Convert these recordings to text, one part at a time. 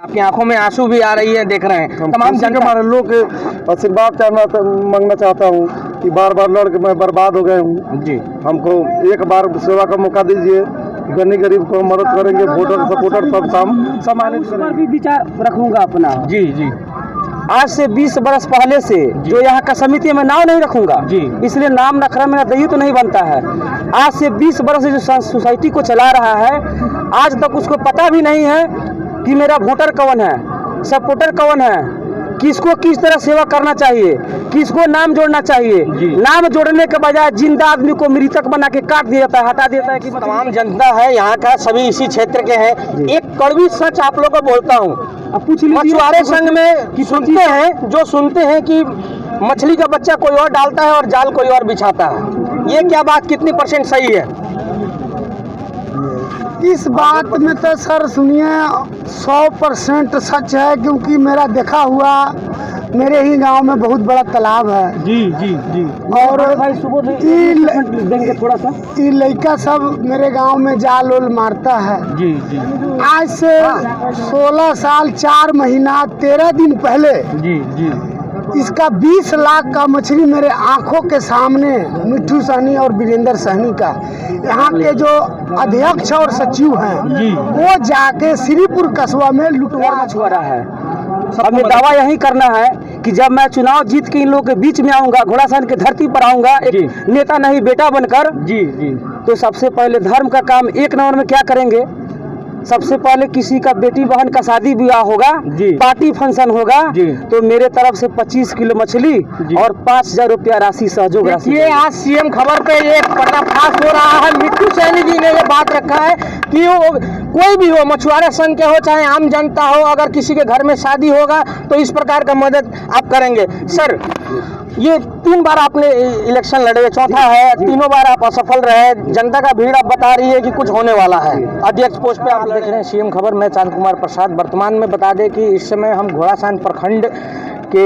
आपकी आंखों में आंसू भी आ रही है, देख रहे हैं तमाम जनता हमारे लोग के आशीर्वाद मांगना चाहता हूँ कि बार बार लड़ के मैं बर्बाद हो गया हूँ जी। हमको एक बार सेवा का मौका दीजिए, गरीब को मदद करेंगे, वोटर सपोर्टर सब सम्मानित पर भी विचार रखूंगा अपना। जी जी। आज से 20 बरस पहले से जो यहाँ का समिति में नाम नहीं रखूंगा जी। इसलिए नाम रखना मेरा दायित्व तो नहीं बनता है। आज से 20 बरस से जो सोसाइटी को चला रहा है, आज तक उसको पता भी नहीं है कि मेरा वोटर कौन है, सपोर्टर कौन है, किसको किस तरह सेवा करना चाहिए, किसको नाम जोड़ना चाहिए। नाम जोड़ने के बजाय जिंदा आदमी को मृतक बना के काट दिया जाता है, हटा देता है। कि तमाम जनता है यहाँ का, सभी इसी क्षेत्र के हैं। एक कड़वी सच आप लोगों को बोलता हूँ, मछुआरे संघ में सुनते हैं कि मछली का बच्चा कोई और डालता है और जाल कोई और बिछाता है। ये क्या बात कितनी % सही है? इस बात में तो सर सुनिए 100% सच है, क्योंकि मेरा देखा हुआ मेरे ही गांव में बहुत बड़ा तालाब है। जी जी जी। और देंगे थोड़ा सा, ये लड़का सब मेरे गांव में जाल उल मारता है। जी जी। आज से 16 साल 4 महीना 13 दिन पहले जी जी। इसका 20 लाख का मछली मेरे आंखों के सामने मिट्ठू सहनी और वीरेंद्र सहनी का, यहाँ के जो अध्यक्ष और सचिव हैं, वो जाके श्रीपुर कस्बा में लुटवा मछुआरा है। हमें दावा यही करना है कि जब मैं चुनाव जीत के इन लोगों के बीच में आऊंगा, घोड़ासान की धरती पर आऊंगा, एक नेता नहीं बेटा बनकर, जी जी, तो सबसे पहले धर्म का काम 1 नंबर में क्या करेंगे? सबसे पहले किसी का बेटी बहन का शादी ब्याह होगा, पार्टी फंक्शन होगा, तो मेरे तरफ से 25 किलो मछली और 5,000 रुपया राशि सहयोग राशि। ये आज सीएम खबर पे ये पर्दाफाश हो रहा है। मिट्ठू सहनी जी ने ये बात रखा है कि वो कोई भी हो, मछुआरे संघ के हो चाहे आम जनता हो, अगर किसी के घर में शादी होगा तो इस प्रकार का मदद आप करेंगे। सर, ये 3 बार आपने इलेक्शन लड़े, चौथा है, तीनों बार आप असफल रहे, जनता का भीड़ आप बता रही है कि कुछ होने वाला है, अध्यक्ष पोस्ट पे आप देख रहे हैं। सीएम खबर, मैं चांद कुमार प्रसाद। वर्तमान में बता दें कि इस समय हम घोड़ासान प्रखंड के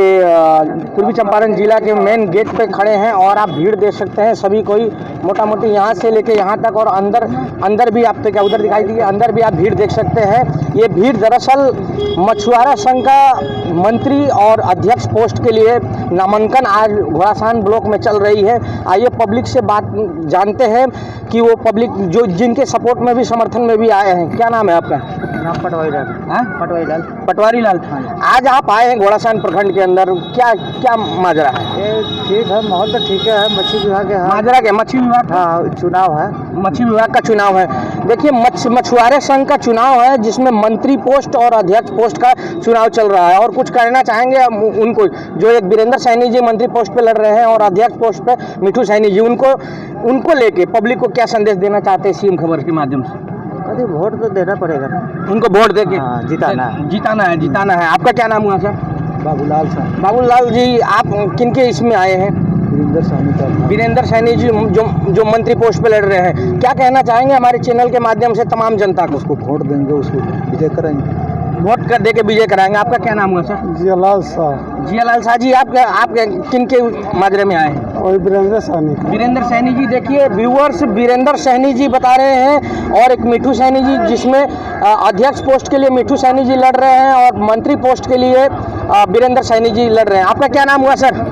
पूर्वी चंपारण जिला के मेन गेट पे खड़े हैं और आप भीड़ देख सकते हैं। सभी कोई मोटा मोटी यहाँ से लेके यहाँ तक, और अंदर भी आप तो क्या उधर दिखाई दी, अंदर भी आप भीड़ देख सकते हैं। ये भीड़ दरअसल मछुआरा संघ का मंत्री और अध्यक्ष पोस्ट के लिए नामांकन आज घोड़ासान ब्लॉक में चल रही है। आइए पब्लिक से बात जानते हैं कि वो पब्लिक जो जिनके सपोर्ट में भी समर्थन में भी आए हैं। क्या नाम है आपका? नाम पटवारी लाल। पटवारी लाल। आज आप आए हैं घोड़ासान प्रखंड के अंदर, क्या माजरा है? ठीक है, माहौल तो ठीक है। मछली विभाग के माजरा के मछली विभाग, हाँ, चुनाव है, मछली विभाग का चुनाव है। देखिए, मछुआरे संघ का चुनाव है जिसमें मंत्री पोस्ट और अध्यक्ष पोस्ट का चुनाव चल रहा है। और कुछ कहना चाहेंगे उनको, जो एक वीरेंद्र सहनी जी मंत्री पोस्ट पे लड़ रहे हैं और अध्यक्ष पोस्ट पे मिट्ठू सहनी जी, उनको लेके पब्लिक को क्या संदेश देना चाहते हैं सीएम खबर के माध्यम से? अरे वोट तो देना पड़ेगा, उनको वोट दे के जिताना है। आपका क्या नाम हुआ सर? बाबूलाल साहब। बाबूलाल जी, आप किनके इसमें आए हैं? वीरेंद्र सहनी जी जो मंत्री पोस्ट पे लड़ रहे हैं। क्या कहना चाहेंगे हमारे चैनल के माध्यम से तमाम जनता को? उसको वोट देंगे, उसको विजय कराएंगे, वोट कर दे के विजय कराएंगे। आपका क्या नाम हुआ सर? जियालाल शाह। जियालाल शाह जी, आप किनके माजरे में आए हैं? और वीरेंद्र सहनी। वीरेंद्र सहनी जी, देखिए व्यूअर्स, वीरेंद्र सहनी जी बता रहे हैं और एक मिट्ठू सहनी जी, जिसमें अध्यक्ष पोस्ट के लिए मिट्ठू सहनी जी लड़ रहे हैं और मंत्री पोस्ट के लिए वीरेंद्र सहनी जी लड़ रहे हैं। आपका क्या नाम हुआ सर?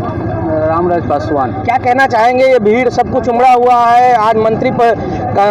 रामराज पासवान। क्या कहना चाहेंगे? ये भीड़ सब कुछ उमड़ा हुआ है, आज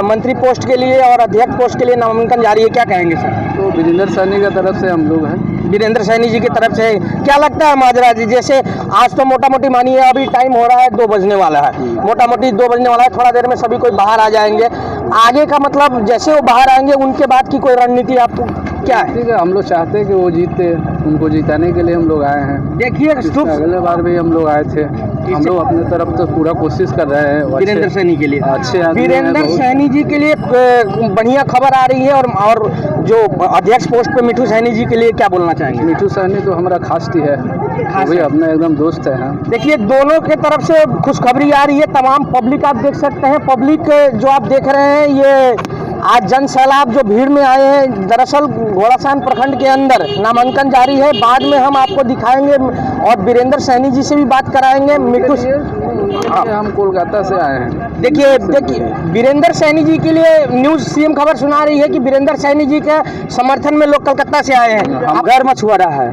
मंत्री पोस्ट के लिए और अध्यक्ष पोस्ट के लिए नामांकन जारी है, क्या कहेंगे सर? तो वीरेंद्र सहनी की तरफ से हम लोग हैं। वीरेंद्र सहनी जी की तरफ से क्या लगता है माजरा जी? जैसे आज तो मोटा मोटी मानिए अभी टाइम हो रहा है, 2 बजने वाला है, मोटा मोटी 2 बजने वाला है, थोड़ा देर में सभी कोई बाहर आ जाएंगे। आगे का मतलब जैसे वो बाहर आएंगे उनके बाद की कोई रणनीति आपको क्या है? ठीक है, हम लोग चाहते हैं कि वो जीते, उनको जिताने के लिए हम लोग आए हैं। देखिए, अगले बार भी हम लोग आए थे, हम लोग अपने तरफ तो पूरा कोशिश कर रहे हैं वीरेंद्र सहनी के लिए। अच्छे वीरेंद्र सहनी जी के लिए बढ़िया खबर आ रही है। और जो अध्यक्ष पोस्ट पे मिट्ठू सहनी जी के लिए क्या बोलना चाहेंगे? मिट्ठू सहनी तो हमारा खास है, वही अपने एकदम दोस्त है। देखिए, दोनों के तरफ से खुशखबरी आ रही है। तमाम पब्लिक आप देख सकते हैं, पब्लिक जो आप देख रहे हैं, ये आज जन सैलाब जो भीड़ में आए हैं। दरअसल घोड़ासान प्रखंड के अंदर नामांकन जारी है, बाद में हम आपको दिखाएंगे और वीरेंद्र सहनी जी से भी बात कराएंगे। मिट्ठू हम कोलकाता से आए हैं। देखिए वीरेंद्र सैनी जी के लिए न्यूज सीएम खबर सुना रही है कि वीरेंद्र सैनी जी के समर्थन में लोग कलकत्ता से आए हैं। हम गैर मछुआरा है,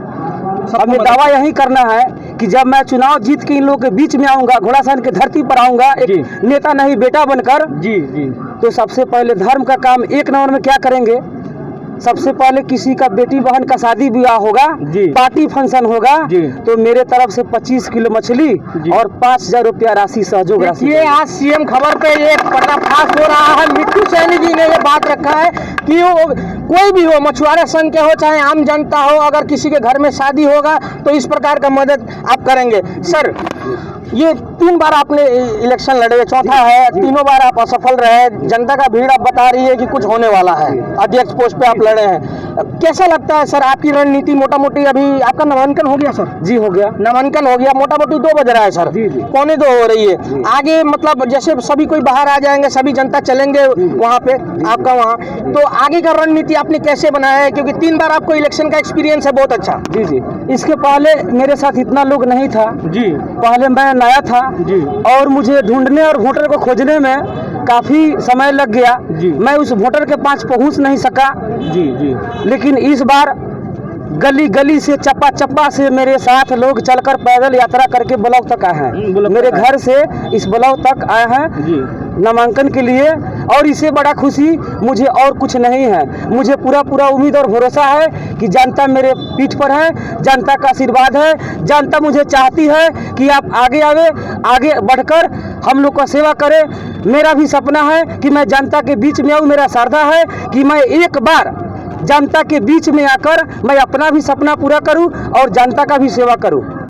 हमें दावा यही करना है कि जब मैं चुनाव जीत के इन लोगों के बीच में आऊंगा, घोड़ासान की धरती पर आऊंगा, एक नेता नहीं बेटा बनकर, तो सबसे पहले धर्म का काम एक नंबर में क्या करेंगे। सबसे पहले किसी का बेटी बहन का शादी ब्याह होगा, पार्टी फंक्शन होगा, तो मेरे तरफ से 25 किलो मछली और 5,000 रुपया राशि सहयोग राशि। ये आज सीएम खबर पे ये पर्दाफाश हो रहा है। मिट्टू सैनी जी ने ये बात रखा है कि वो कोई भी हो, मछुआरा संघ के हो चाहे आम जनता हो, अगर किसी के घर में शादी होगा तो इस प्रकार का मदद आप करेंगे। सर, ये 3 बार आपने इलेक्शन लड़े, चौथा है, तीनों बार आप असफल रहे, जनता का भीड़ आप बता रही है कि कुछ होने वाला है, अध्यक्ष पोस्ट पे आप लड़े हैं। कैसा लगता है सर आपकी रणनीति? मोटा मोटी अभी आपका नामांकन हो गया सर? जी हो गया, नामांकन हो गया, मोटा मोटी 2 बज रहा है सर, 1:45 हो रही है। आगे मतलब जैसे सभी कोई बाहर आ जाएंगे, सभी जनता चलेंगे वहाँ पे आपका वहाँ, तो आगे का रणनीति आपने कैसे बनाया है? क्योंकि 3 बार आपको इलेक्शन का एक्सपीरियंस है बहुत अच्छा। जी, इसके पहले मेरे साथ इतना लोग नहीं था जी, पहले मैं नया था जी, और मुझे ढूंढने और वोटर को खोजने में काफी समय लग गया जी। मैं उस वोटर के पास पहुंच नहीं सका जी, लेकिन इस बार गली गली से, चप्पा चप्पा से मेरे साथ लोग चलकर पैदल यात्रा करके ब्लॉक तक आए हैं। मेरे घर से इस ब्लॉक तक आए हैं नामांकन के लिए, और इससे बड़ा खुशी मुझे और कुछ नहीं है। मुझे पूरा उम्मीद और भरोसा है कि जनता मेरे पीठ पर है, जनता का आशीर्वाद है, जनता मुझे चाहती है कि आप आगे आगे बढ़कर हम लोग का सेवा करें। मेरा भी सपना है कि मैं जनता के बीच में आऊँ, मेरा श्रद्धा है कि मैं एक बार जनता के बीच में आकर मैं अपना भी सपना पूरा करूं और जनता का भी सेवा करूं।